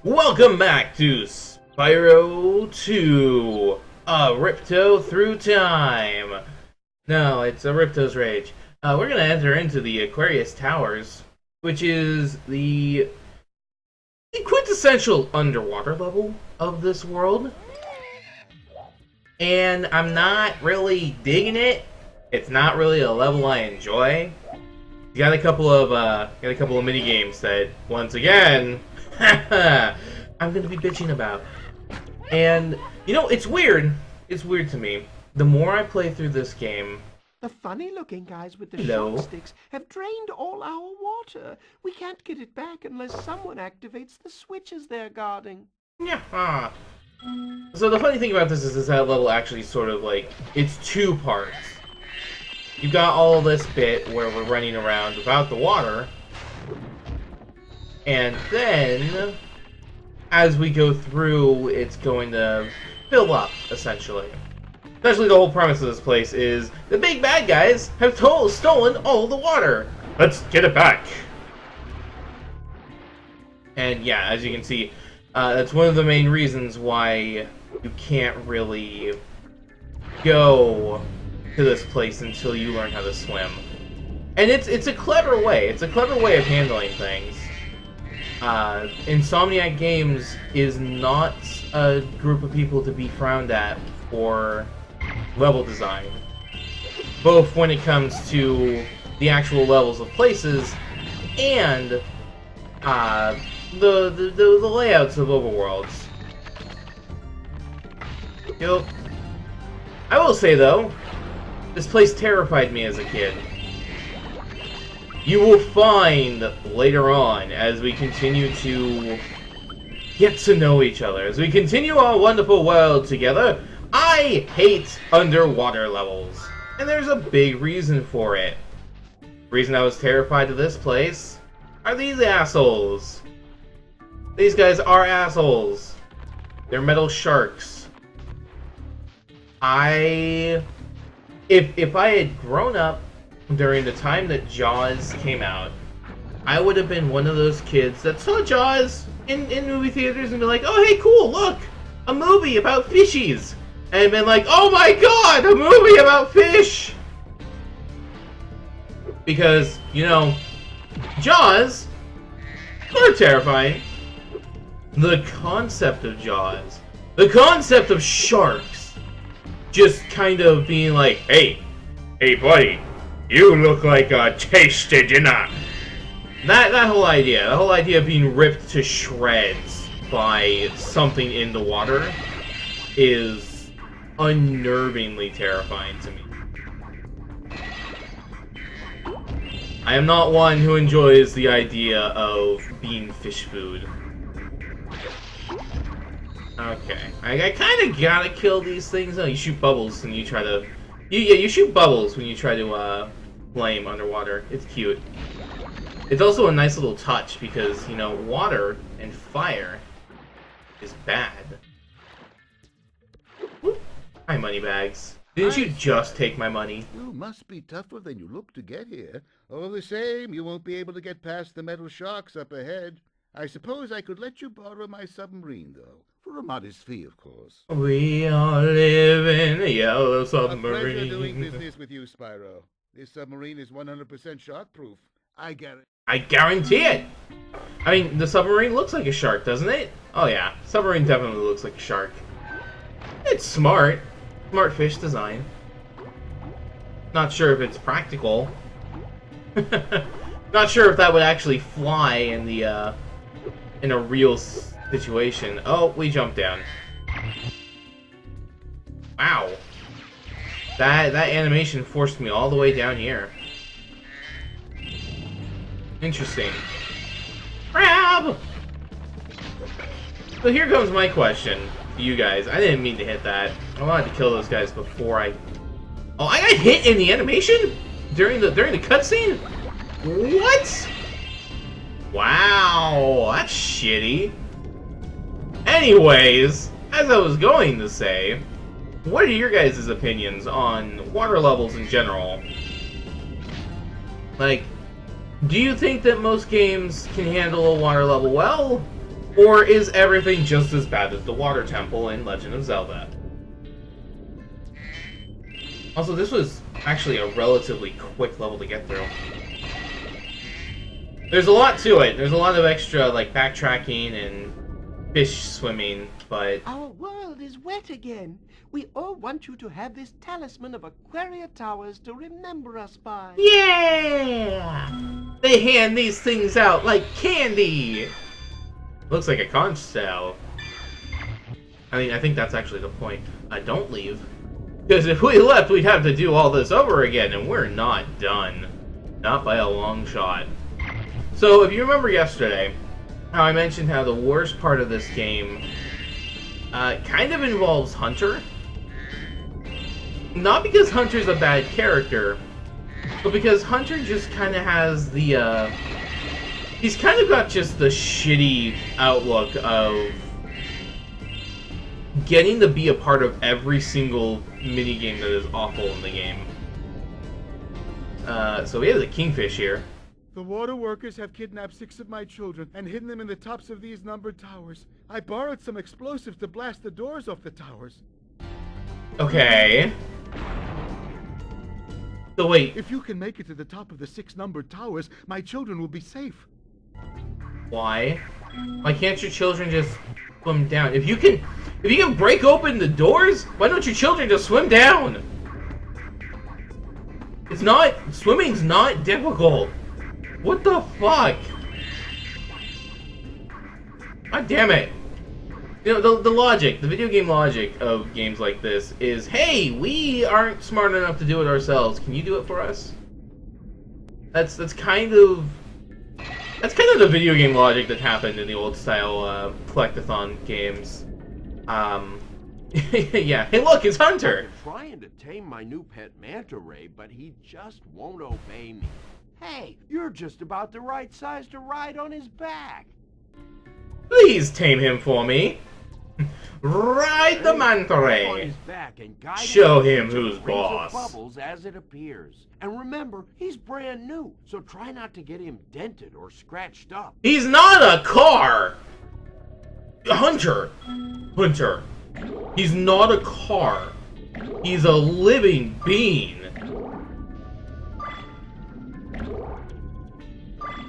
Welcome back to Spyro 2, a Ripto through time. No, it's a Ripto's Rage. We're going to enter into the Aquarius Towers, which is the quintessential underwater level of this world. And I'm not really digging it. It's not really a level I enjoy. You got a couple of mini games that, once again, I'm gonna be bitching about. And you know, it's weird. It's weird to me. The more I play through this game, the funny-looking guys with the Hello? shot sticks have drained all our water. We can't get it back unless someone activates the switches they're guarding. yeah. So the funny thing about this is that level actually sort of like, it's two parts. You've got all this bit where we're running around without the water, and then as we go through, it's going to fill up, essentially. Essentially, the whole premise of this place is the big bad guys have stolen all the water. Let's get it back. And yeah, as you can see, that's one of the main reasons why you can't really go to this place until you learn how to swim. And it's a clever way. It's a clever way of handling things. Insomniac Games is not a group of people to be frowned at for level design, both when it comes to the actual levels of places and the layouts of overworlds. Yep. I will say though, this place terrified me as a kid. You will find later on, as we continue to get to know each other, as we continue our wonderful world together, I hate underwater levels. And there's a big reason for it. The reason I was terrified of this place are these assholes. These guys are assholes. They're metal sharks. If I had grown up during the time that Jaws came out, I would have been one of those kids that saw Jaws in movie theaters and be like, oh hey cool, look! A movie about fishies! And been like, oh my god, a movie about fish! Because, you know, Jaws are terrifying. The concept of Jaws, the concept of sharks just kind of being like, hey buddy, you look like a tasty dinner. That whole idea, of being ripped to shreds by something in the water is unnervingly terrifying to me. I am not one who enjoys the idea of being fish food. Okay, I kind of gotta kill these things. Oh, you shoot bubbles and you try to... You shoot bubbles when you try to flame underwater. It's cute. It's also a nice little touch because, you know, water and fire is bad. Whoop. Hi, moneybags. Didn't you just take my money? You must be tougher than you look to get here. All the same, you won't be able to get past the metal sharks up ahead. I suppose I could let you borrow my submarine, though. For a modest fee, of course. We all live in a yellow submarine. A pleasure doing business with you, Spyro. This submarine is 100% shark-proof. I guarantee it! I mean, the submarine looks like a shark, doesn't it? Oh yeah, submarine definitely looks like a shark. It's smart. Smart fish design. Not sure if it's practical. Not sure if that would actually fly in the, in a real situation. Oh, we jumped down. Wow. That animation forced me all the way down here. Interesting. Crab! So here comes my question to you guys. I didn't mean to hit that. I wanted to kill those guys before I... Oh, I got hit in the animation? During the cutscene? What? Wow, that's shitty. Anyways, as I was going to say, what are your guys' opinions on water levels in general? Like, Do you think that most games can handle a water level well? Or is everything just as bad as the Water Temple in Legend of Zelda? Also, this was actually a relatively quick level to get through. There's a lot to it. There's a lot of extra, like, backtracking and fish swimming, but... Our world is wet again. We all want you to have this talisman of Aquarius Towers to remember us by. Yeah! They hand these things out like candy! Looks like a conch shell. I mean, I think that's actually the point. Don't leave. Because if we left, we'd have to do all this over again, and we're not done. Not by a long shot. So, if you remember yesterday, how I mentioned how the worst part of this game kind of involves Hunter. Not because Hunter's a bad character, but because Hunter just kind of has the, he's kind of got just the shitty outlook of getting to be a part of every single minigame that is awful in the game. So we have the Kingfish here. The water workers have kidnapped 6 of my children and hidden them in the tops of these numbered towers. I borrowed some explosives to blast the doors off the towers. Okay. So wait. If you can make it to the top of the 6 numbered towers, my children will be safe. Why? Why can't your children just swim down? If you can break open the doors, why don't your children just swim down? Swimming's not difficult. What the fuck? God damn it. You know, the logic, the video game logic of games like this is, hey, we aren't smart enough to do it ourselves. Can you do it for us? That's kind of the video game logic that happened in the old style collectathon games. Yeah. Hey, look, it's Hunter. I'm trying to tame my new pet Manta Ray, but he just won't obey me. Hey, you're just about the right size to ride on his back. Please tame him for me. Ride the Manta Ray. Show him who's boss. Bubbles as it appears. And remember, he's brand new, so try not to get him dented or scratched up. He's not a car. Hunter. He's not a car. He's a living being.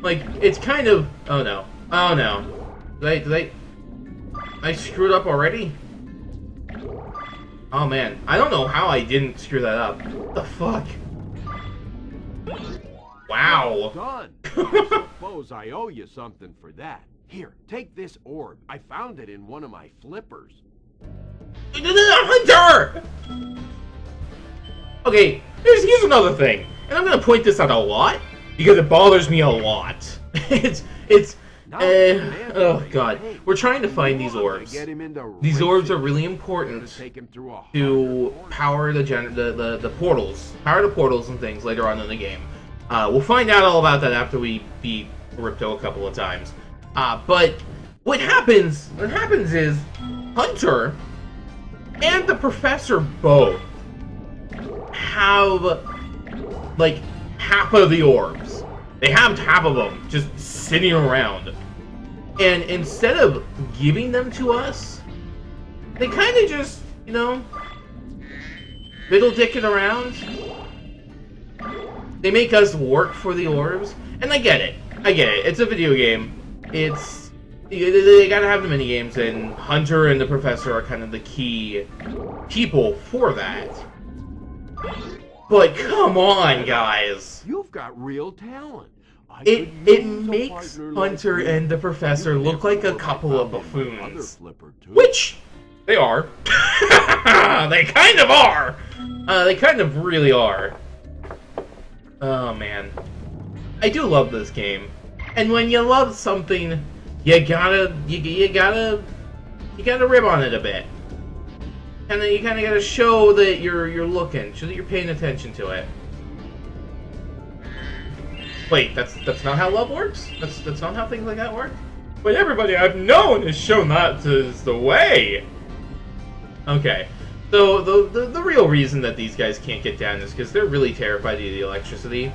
Like, it's kind of... Oh no. Oh no. I screwed up already? Oh man. I don't know how I didn't screw that up. What the fuck? Wow. Done. I suppose I owe you something for that. Here, take this orb. I found it in one of my flippers. Hunter! Okay, here's another thing. And I'm gonna point this out a lot, because it bothers me a lot. Oh god. We're trying to find these orbs. These orbs are really important to power the portals. Power the portals and things later on in the game. We'll find out all about that after we beat Ripto a couple of times. But what happens is Hunter and the Professor both have like half of the orbs. They have half of them just sitting around. And instead of giving them to us, they kind of just, you know, fiddle-dicking around. They make us work for the orbs. And I get it. It's a video game. They gotta have the minigames, and Hunter and the Professor are kind of the key people for that. But come on, guys. You've got real talent. It makes Hunter and the Professor look like a couple of buffoons. Which they are. They kind of are. They kind of really are. Oh man. I do love this game. And when you love something, you gotta rib on it a bit. And then you kinda gotta show that you're looking, show that you're paying attention to it. Wait, that's not how love works? That's not how things like that work? But everybody I've known has shown that is the way. Okay. So the real reason that these guys can't get down is because they're really terrified of the electricity.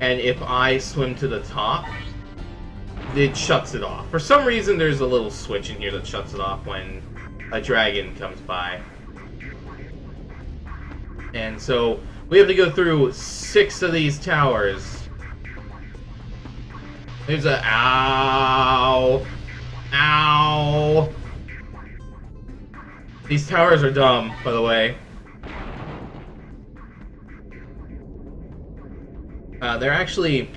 And if I swim to the top, it shuts it off. For some reason, there's a little switch in here that shuts it off when a dragon comes by. And so we have to go through 6 of these towers. There's a ow. Ow. These towers are dumb, by the way. They're actually,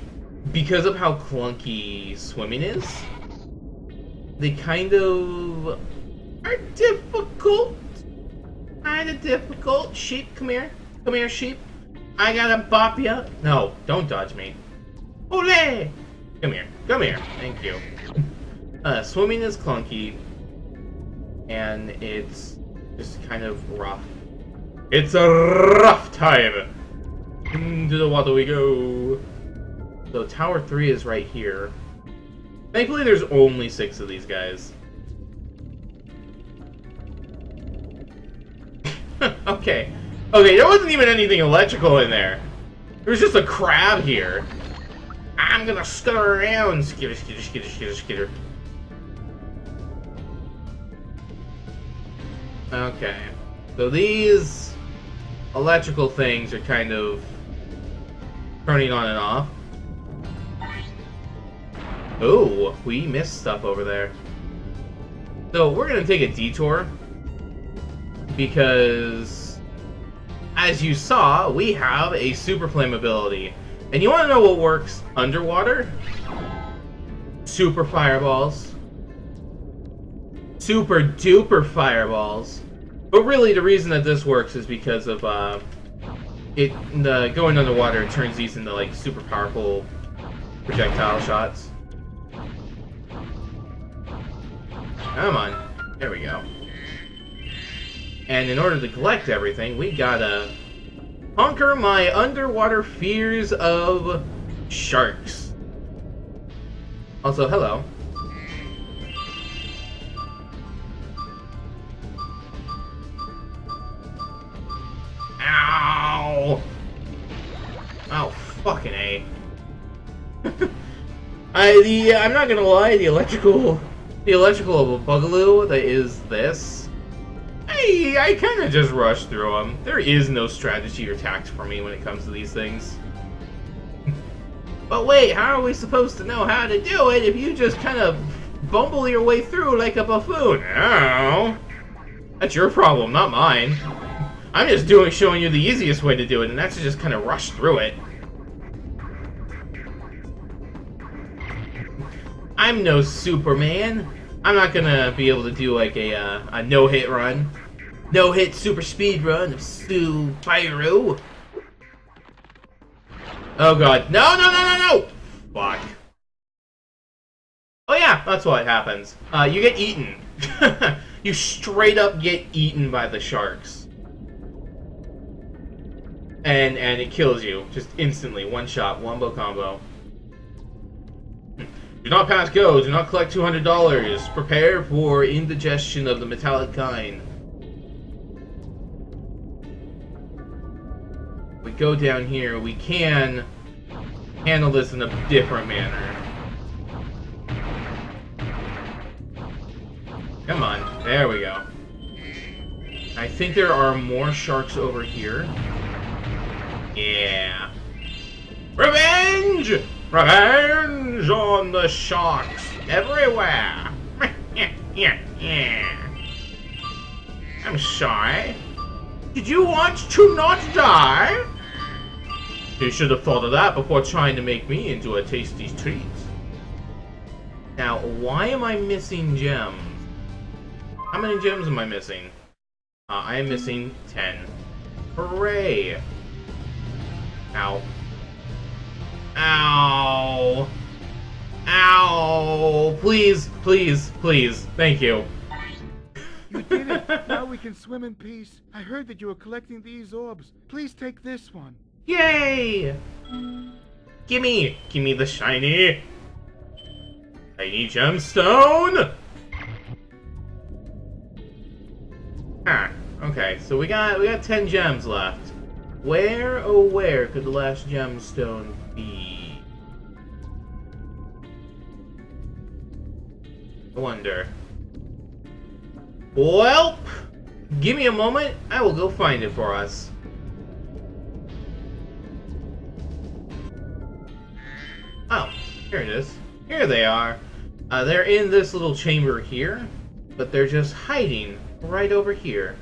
because of how clunky swimming is, they kind of are difficult. Kinda difficult. Sheep, come here. Come here, sheep. I gotta bop ya. No, don't dodge me. Ole! Come here. Come here. Thank you. Swimming is clunky. And it's just kind of rough. It's a rough time! Into the water we go. So Tower 3 is right here. Thankfully there's only 6 of these guys. Okay. Okay, there wasn't even anything electrical in there. There was just a crab here. I'm gonna skitter around. Skitter, skitter, skitter, skitter, skitter. Okay. So these electrical things are kind of turning on and off. Oh, we missed stuff over there. So we're gonna take a detour because, as you saw, we have a super flame ability. And you want to know what works underwater? Super fireballs. Super duper fireballs. But really, the reason that this works is because of going underwater. It turns these into like super powerful projectile shots. Come on, there we go. And in order to collect everything, we gotta conquer my underwater fears of sharks. Also, hello. Ow! Oh, fucking A. I'm not gonna lie, the electrical bugaloo that is this, I kind of just rush through them. There is no strategy or tact for me when it comes to these things. But wait, how are we supposed to know how to do it if you just kind of bumble your way through like a buffoon? Oh, that's your problem, not mine. I'm just showing you the easiest way to do it, and that's to just kind of rush through it. I'm no Superman. I'm not gonna be able to do like a no-hit run. No-hit super speed run of Spryo. Oh god. No, no, no, no, no! Fuck. Oh yeah, that's what happens. You get eaten. You straight up get eaten by the sharks. And it kills you. Just instantly. One shot. Wombo combo. Do not pass go. Do not collect $200. Prepare for indigestion of the metallic kind. We go down here. We can handle this in a different manner. Come on. There we go. I think there are more sharks over here. Yeah. Revenge! Revenge on the sharks everywhere! I'm sorry. Did you want to not die? You should have thought of that before trying to make me into a tasty treat. Now, why am I missing gems? How many gems am I missing? I am missing 10. Hooray! Ow. Ow! Ow! Please, please, please. Thank you. You did it! Now we can swim in peace. I heard that you were collecting these orbs. Please take this one. Yay! Gimme! Gimme the shiny gemstone! Ah, okay, so we got 10 gems left. Where, oh where, could the last gemstone be? I wonder. Well, give me a moment. I will go find it for us. Oh, here it is. Here they are. They're in this little chamber here, but they're just hiding right over here.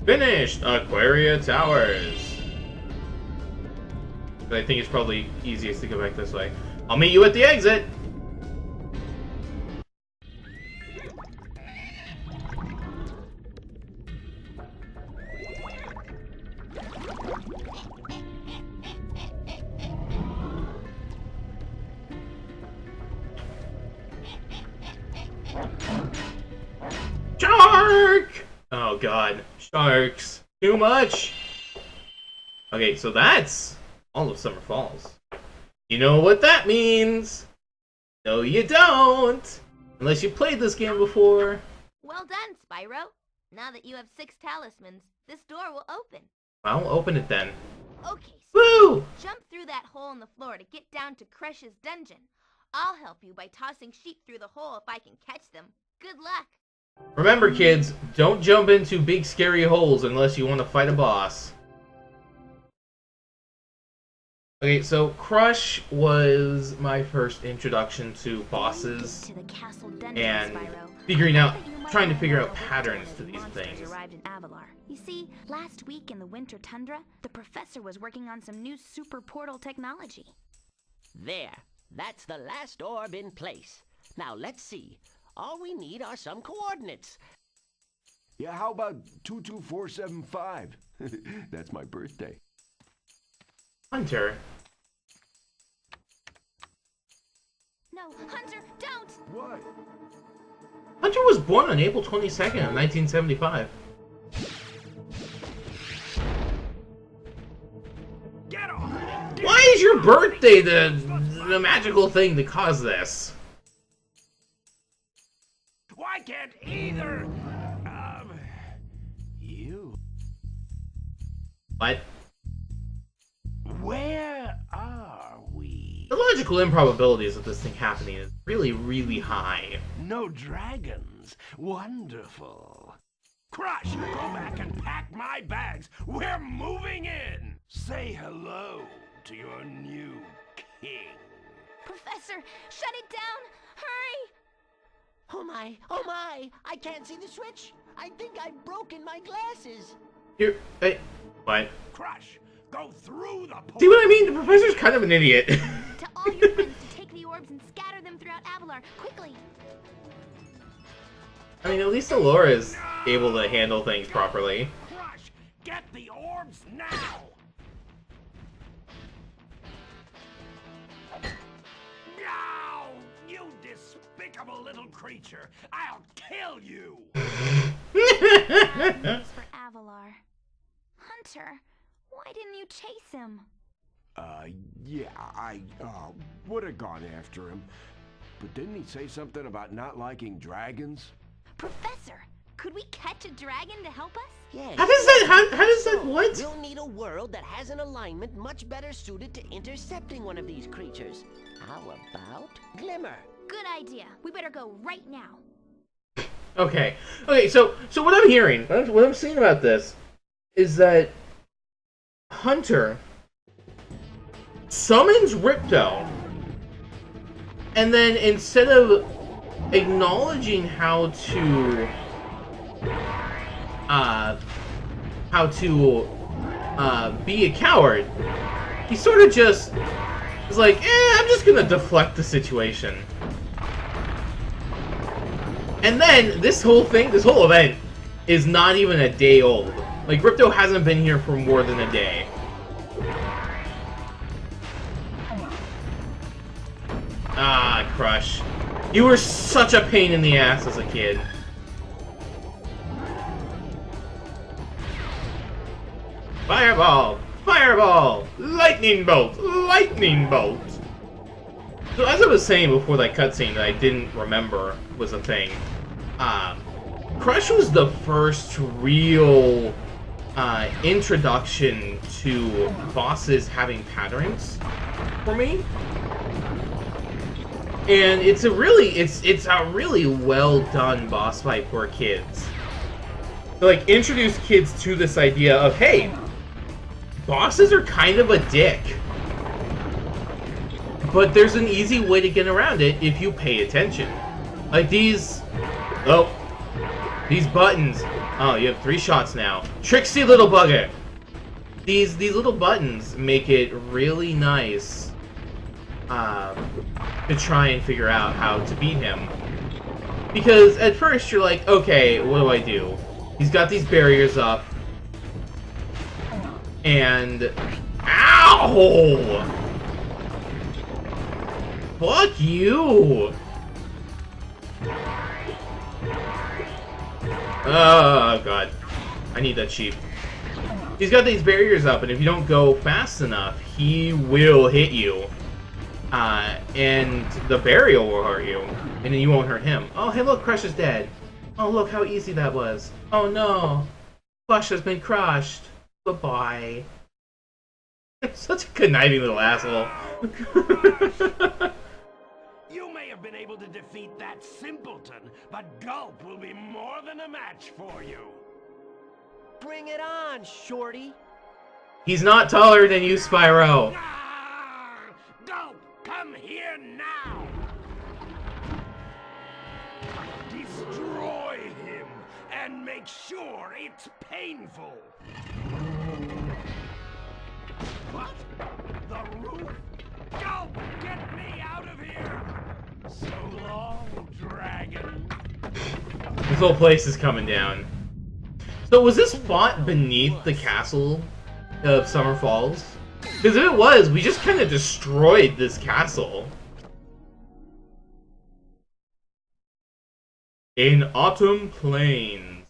Finished! Aquarius Towers. But I think it's probably easiest to go back this way. I'll meet you at the exit! Shark! Oh god, sharks. Too much! Okay, so that's all of Summer Falls. You know what that means? No, you don't! Unless you played this game before. Well done, Spyro. Now that you have 6 talismans, this door will open. I'll open it then. Okay, Woo! jump through that hole in the floor to get down to Crush's dungeon. I'll help you by tossing sheep through the hole if I can catch them. Good luck! Remember, kids, don't jump into big scary holes unless you want to fight a boss. Okay, so Crush was my first introduction to bosses To the castle dungeon, and Spyro. figuring out, You might trying to know figure how out the patterns to Aquarius these monsters things. arrived in Avalar. You see, last week in the winter tundra, the professor was working on some new super portal technology. There. That's the last orb in place. Now let's see. All we need are some coordinates. Yeah, how about 22475? That's my birthday. Hunter. No, Hunter, don't! What? Hunter was born on April 22nd of 1975. Get off! Why is your birthday the magical thing to cause this? Why can't either you? What? Where are we? The logical improbabilities of this thing happening is really, really high. No dragons. Wonderful. Crush, go back and pack my bags. We're moving in. Say hello to your new king. Professor, shut it down! Hurry! Oh my, I can't see the switch. I think I've broken my glasses. Here, hey, what? Crush, go through the portal. See what I mean? The professor's kind of an idiot. To all your friends to take the orbs and scatter them throughout Avalar, quickly! I mean, at least Allura is able to handle things properly. Crush, get the orbs now. No, you despicable little creature. I'll kill you. Thanks for Avalar. Hunter, why didn't you chase him? Yeah, I would have gone after him. But didn't he say something about not liking dragons? Professor, could we catch a dragon to help us? Yes. How does that, what? We'll need a world that has an alignment much better suited to intercepting one of these creatures. How about Glimmer? Good idea. We better go right now. Okay, so what I'm hearing, what I'm seeing about this, is that Hunter summons Ripto, and then instead of acknowledging how to be a coward, he sort of just is like, I'm just gonna deflect the situation. And then this whole event is not even a day old. Like, Ripto hasn't been here for more than a day. Ah, Crush. You were such a pain in the ass as a kid. Fireball! Fireball! Lightning bolt! Lightning bolt! So as I was saying before that cutscene that I didn't remember was a thing, Crush was the first real introduction to bosses having patterns for me. And it's a really well done boss fight for kids. To, like, introduce kids to this idea of, hey, bosses are kind of a dick. But there's an easy way to get around it if you pay attention. Like these buttons. Oh, you have 3 shots now. Tricksy little bugger. These little buttons make it really nice to try and figure out how to beat him. Because at first you're like, okay, what do I do? He's got these barriers up. And... Ow! Fuck you! Oh, God. I need that sheep. He's got these barriers up, and if you don't go fast enough, he will hit you. And the barrier will hurt you, and then you won't hurt him. Oh, hey, look, Crush is dead. Oh, look how easy that was. Oh, no. Flush has been crushed. Goodbye. Such a conniving little asshole. You may have been able to defeat that simpleton, but Gulp will be more than a match for you. Bring it on, Shorty. He's not taller than you, Spyro. Ah! Gulp, come here now! Destroy him, and make sure it's painful. What? The roof? Gulp, get me out of here! So long, dragon. This whole place is coming down. So was this fought beneath the castle of Summer Falls? Because if it was, we just kind of destroyed this castle. In Autumn Plains.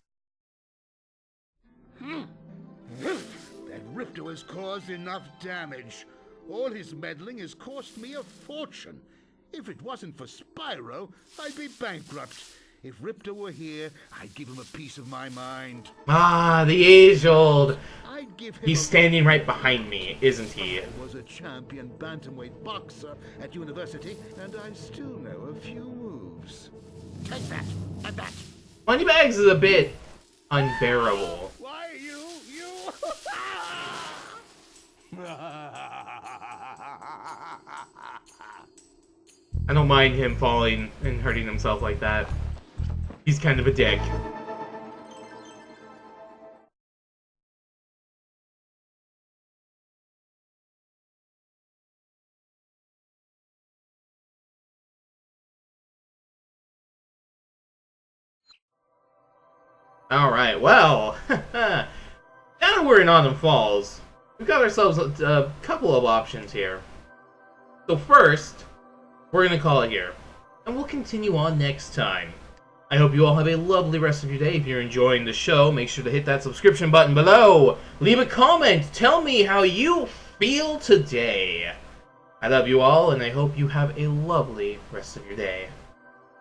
That Ripto has caused enough damage. All his meddling has cost me a fortune. If it wasn't for Spyro, I'd be bankrupt. If Ripto were here, I'd give him a piece of my mind. Ah, the age-old. I'd give him He's standing right behind me, isn't he? I was a champion bantamweight boxer at university, and I still know a few moves. Take that, and that. Moneybags is a bit unbearable. Why, you... I don't mind him falling and hurting himself like that. He's kind of a dick. Alright, well, now that we're in Autumn Falls, we've got ourselves a couple of options here. So first, we're going to call it here, and we'll continue on next time. I hope you all have a lovely rest of your day. If you're enjoying the show, make sure to hit that subscription button below. Leave a comment. Tell me how you feel today. I love you all, and I hope you have a lovely rest of your day.